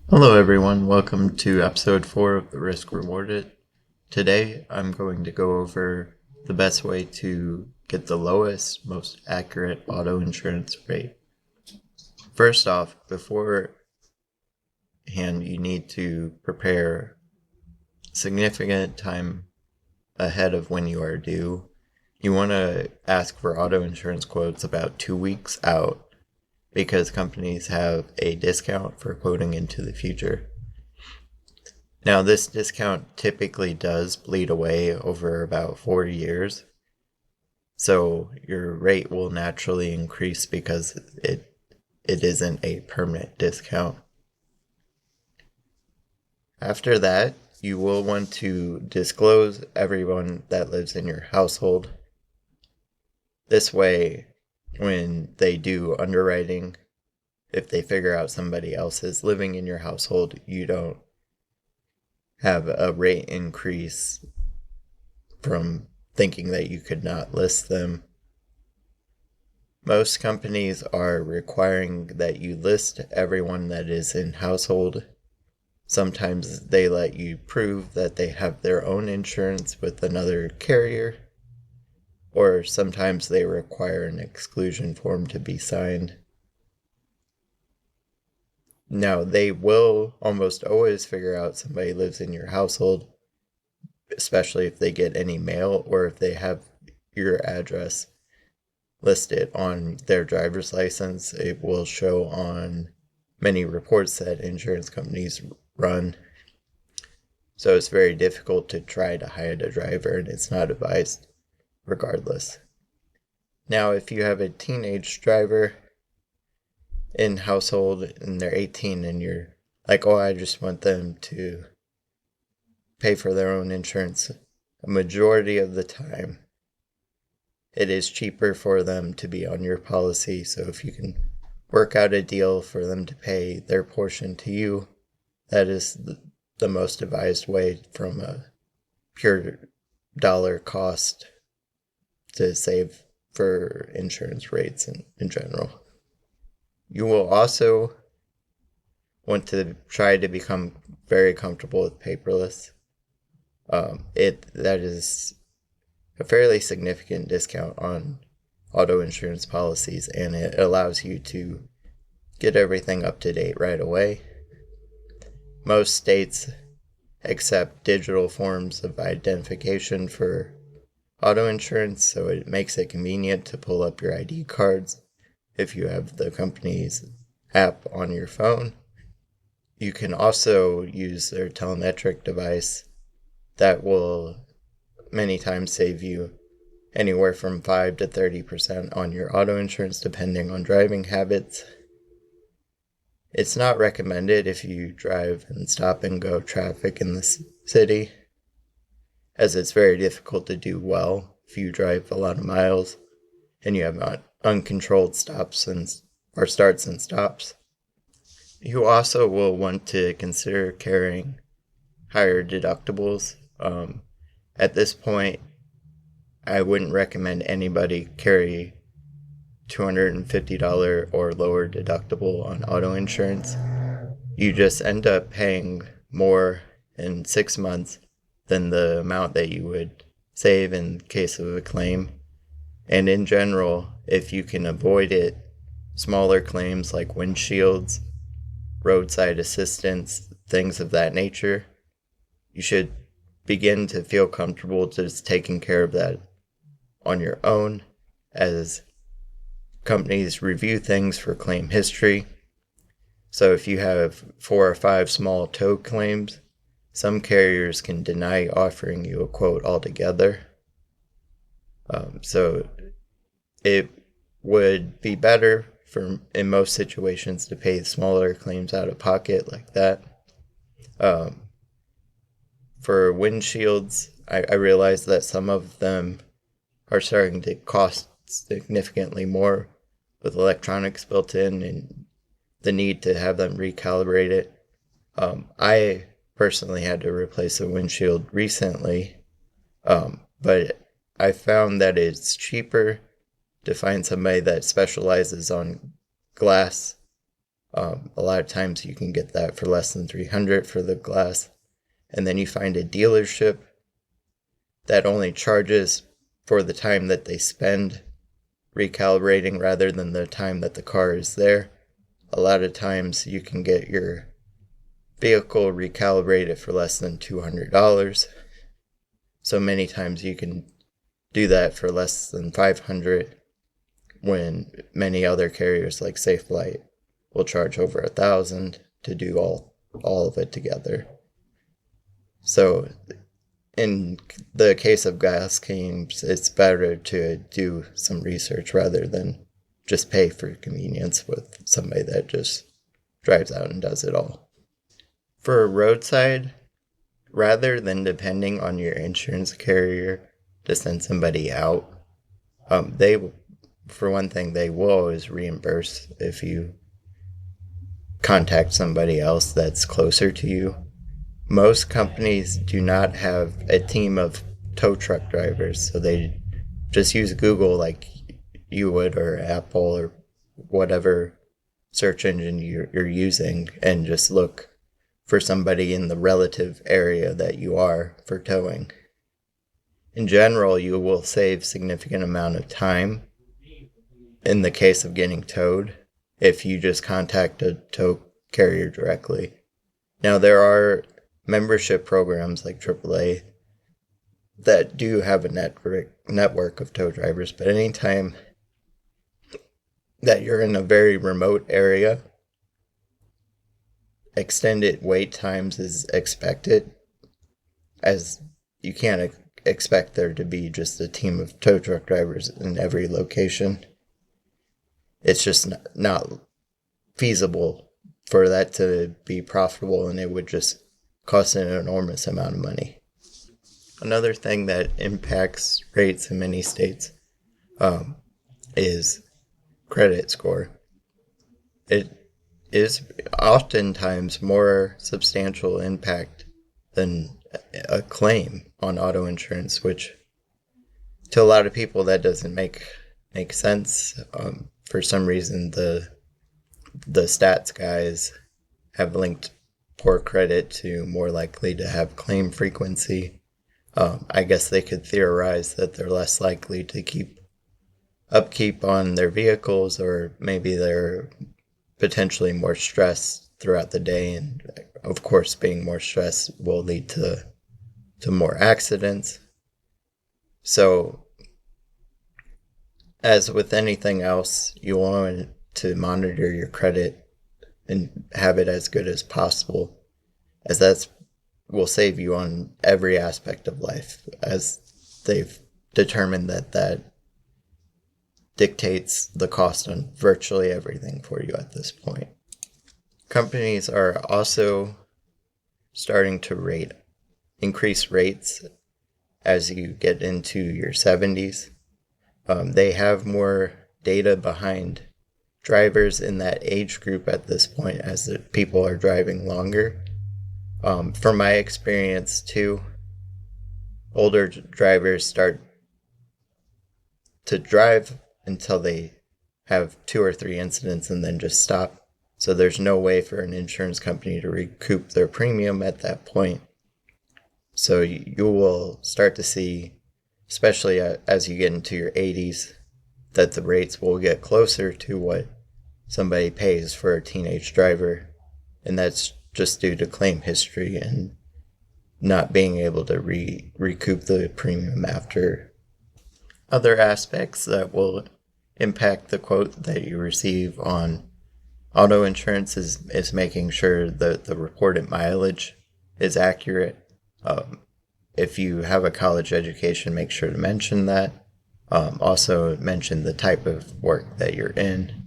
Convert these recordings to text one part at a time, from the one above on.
Hello, everyone. Welcome to episode 4 of the Risk Rewarded. Today, I'm going to go over the best way to get the lowest, most accurate auto insurance rate. First off, beforehand, you need to prepare significant time ahead of when you are due. You want to ask for auto insurance quotes about 2 weeks out because companies have a discount for quoting into the future. Now, this discount typically does bleed away over about 4 years, so your rate will naturally increase because it isn't a permanent discount. After that, you will want to disclose everyone that lives in your household. This way, when they do underwriting, if they figure out somebody else is living in your household, you don't have a rate increase from thinking that you could not list them. Most companies are requiring that you list everyone that is in household. Sometimes they let you prove that they have their own insurance with another carrier, or sometimes they require an exclusion form to be signed. Now, they will almost always figure out somebody lives in your household, especially if they get any mail or if they have your address listed on their driver's license. It will show on many reports that insurance companies run. So it's very difficult to try to hide a driver, and it's not advised regardless. Now, if you have a teenage driver in household and they're 18 and you're like, oh, I just want them to pay for their own insurance, a majority of the time it is cheaper for them to be on your policy. So if you can work out a deal for them to pay their portion to you, that is the most advised way from a pure dollar cost to save for insurance rates in general. You will also want to try to become very comfortable with paperless. That is a fairly significant discount on auto insurance policies, and it allows you to get everything up to date right away. Most states accept digital forms of identification for auto insurance, so it makes it convenient to pull up your ID cards if you have the company's app on your phone. You can also use their telemetric device that will many times save you anywhere from 5 to 30% on your auto insurance depending on driving habits. It's not recommended if you drive in stop and go traffic in the city, as it's very difficult to do well if you drive a lot of miles and you have uncontrolled stops or starts and stops. You also will want to consider carrying higher deductibles. At this point, I wouldn't recommend anybody carry $250 or lower deductible on auto insurance. You just end up paying more in 6 months than the amount that you would save in case of a claim. And in general, if you can avoid it, smaller claims like windshields, roadside assistance, things of that nature, you should begin to feel comfortable just taking care of that on your own, as companies review things for claim history. So if you have 4 or 5 small tow claims, some carriers can deny offering you a quote altogether. So it would be better in most situations to pay smaller claims out of pocket like that. For windshields, I realize that some of them are starting to cost significantly more with electronics built in and the need to have them recalibrated. I personally had to replace a windshield recently, but I found that it's cheaper to find somebody that specializes on glass A lot of times you can get that for less than $300 for the glass. And then you find a dealership that only charges for the time that they spend recalibrating rather than the time that the car is there. A lot of times you can get your vehicle recalibrated for less than $200. So many times you can do that for less than $500 when many other carriers like Safelite will charge over $1,000 to do all of it together. So in the case of gas games, it's better to do some research rather than just pay for convenience with somebody that just drives out and does it all. For a roadside, rather than depending on your insurance carrier to send somebody out, for one thing, they will always reimburse if you contact somebody else that's closer to you. Most companies do not have a team of tow truck drivers, so they just use Google like you would, or Apple, or whatever search engine you're using, and just look for somebody in the relative area that you are for towing. In general, you will save significant amount of time in the case of getting towed if you just contact a tow carrier directly. Now, there are membership programs like AAA that do have a network of tow drivers, but anytime that you're in a very remote area, extended wait times is expected, as you can't expect there to be just a team of tow truck drivers in every location. It's just not feasible for that to be profitable, and it would just cost an enormous amount of money. Another thing that impacts rates in many states is credit score. It is oftentimes more substantial impact than a claim on auto insurance, which to a lot of people that doesn't make sense. For some reason, the stats guys have linked poor credit to more likely to have claim frequency. I guess they could theorize that they're less likely to keep upkeep on their vehicles, or maybe they're potentially more stressed throughout the day, and of course being more stressed will lead to more accidents. So as with anything else, you want to monitor your credit and have it as good as possible, as that will save you on every aspect of life, as they've determined that dictates the cost on virtually everything for you at this point. Companies are also starting to increase rates as you get into your 70s. They have more data behind drivers in that age group at this point, as the people are driving longer. From my experience too, older drivers start to drive until they have 2 or 3 incidents and then just stop. So there's no way for an insurance company to recoup their premium at that point. So you will start to see, especially as you get into your 80s, that the rates will get closer to what somebody pays for a teenage driver. And that's just due to claim history and not being able to recoup the premium after. Other aspects that will impact the quote that you receive on auto insurance is making sure that the reported mileage is accurate. If you have a college education, make sure to mention that. Also mention the type of work that you're in,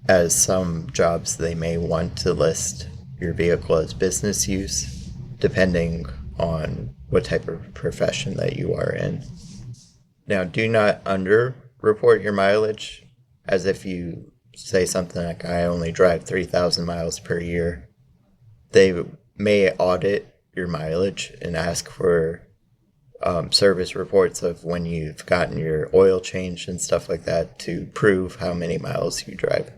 as some jobs they may want to list your vehicle as business use, depending on what type of profession that you are in. Now, do not under-report your mileage, as if you say something like, I only drive 3,000 miles per year. They may audit your mileage and ask for service reports of when you've gotten your oil changed and stuff like that to prove how many miles you drive.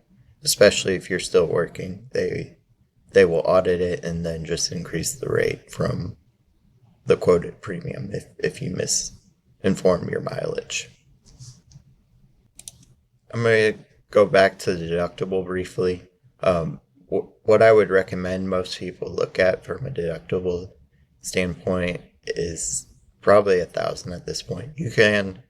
especially if you're still working. They will audit it and then just increase the rate from the quoted premium if you misinform your mileage. I'm going to go back to the deductible briefly. What I would recommend most people look at from a deductible standpoint is probably $1,000 at this point. You can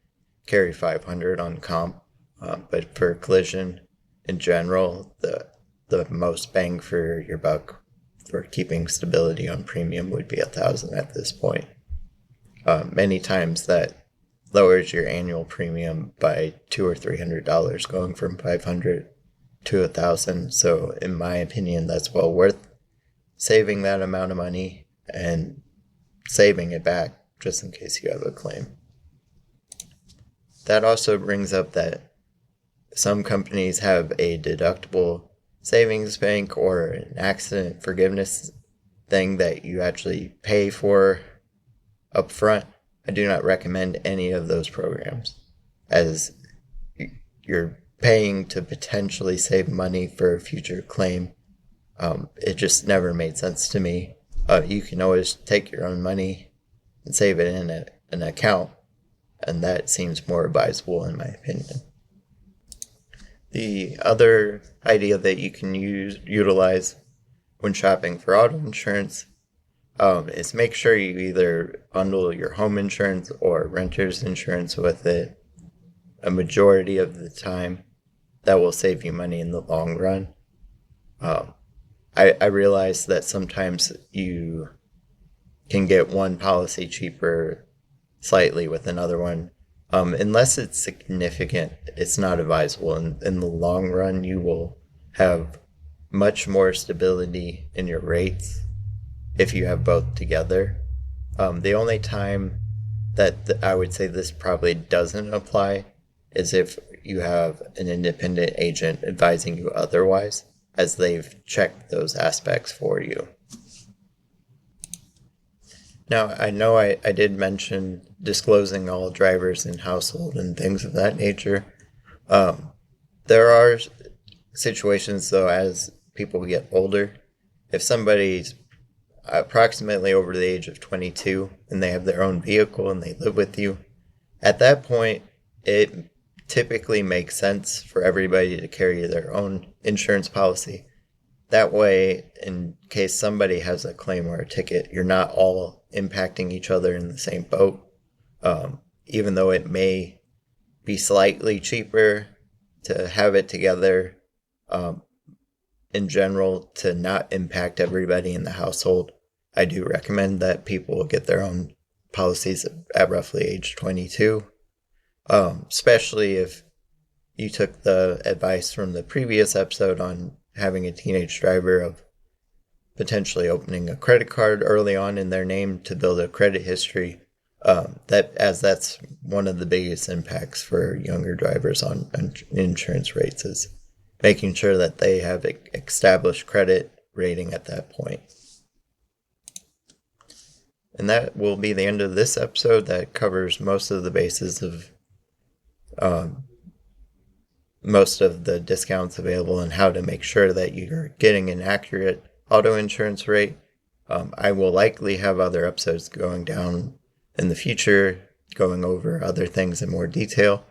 carry $500 on comp, but for collision in general, the most bang for your buck for keeping stability on premium would be $1,000 at this point. Many times that lowers your annual premium by $200 or $300, going from $500 to $1,000. So in my opinion, that's well worth saving that amount of money and saving it back just in case you have a claim. That also brings up that some companies have a deductible savings bank or an accident forgiveness thing that you actually pay for up front. I do not recommend any of those programs, as you're paying to potentially save money for a future claim. It just never made sense to me. You can always take your own money and save it in an account, and that seems more advisable in my opinion. The other idea that you can utilize when shopping for auto insurance is make sure you either bundle your home insurance or renter's insurance with it. A majority of the time, that will save you money in the long run. I realize that sometimes you can get one policy cheaper slightly with another one. Unless it's significant, it's not advisable. In the long run, you will have much more stability in your rates if you have both together. The only time that I would say this probably doesn't apply is if you have an independent agent advising you otherwise, as they've checked those aspects for you. Now, I know I did mention disclosing all drivers and household and things of that nature. There are situations, though, as people get older, if somebody's approximately over the age of 22 and they have their own vehicle and they live with you, at that point, it typically makes sense for everybody to carry their own insurance policy. That way, in case somebody has a claim or a ticket, you're not all impacting each other in the same boat. Even though it may be slightly cheaper to have it together, in general, to not impact everybody in the household, I do recommend that people get their own policies at roughly age 22. Especially if you took the advice from the previous episode on having a teenage driver of potentially opening a credit card early on in their name to build a credit history. That's one of the biggest impacts for younger drivers on insurance rates, is making sure that they have established credit rating at that point. And that will be the end of this episode. That covers most of the bases of most of the discounts available and how to make sure that you're getting an accurate auto insurance rate. I will likely have other episodes going down in the future, going over other things in more detail.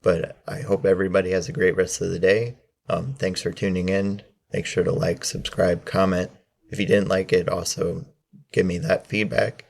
But I hope everybody has a great rest of the day. Thanks for tuning in. Make sure to like, subscribe, comment. If you didn't like it, also give me that feedback.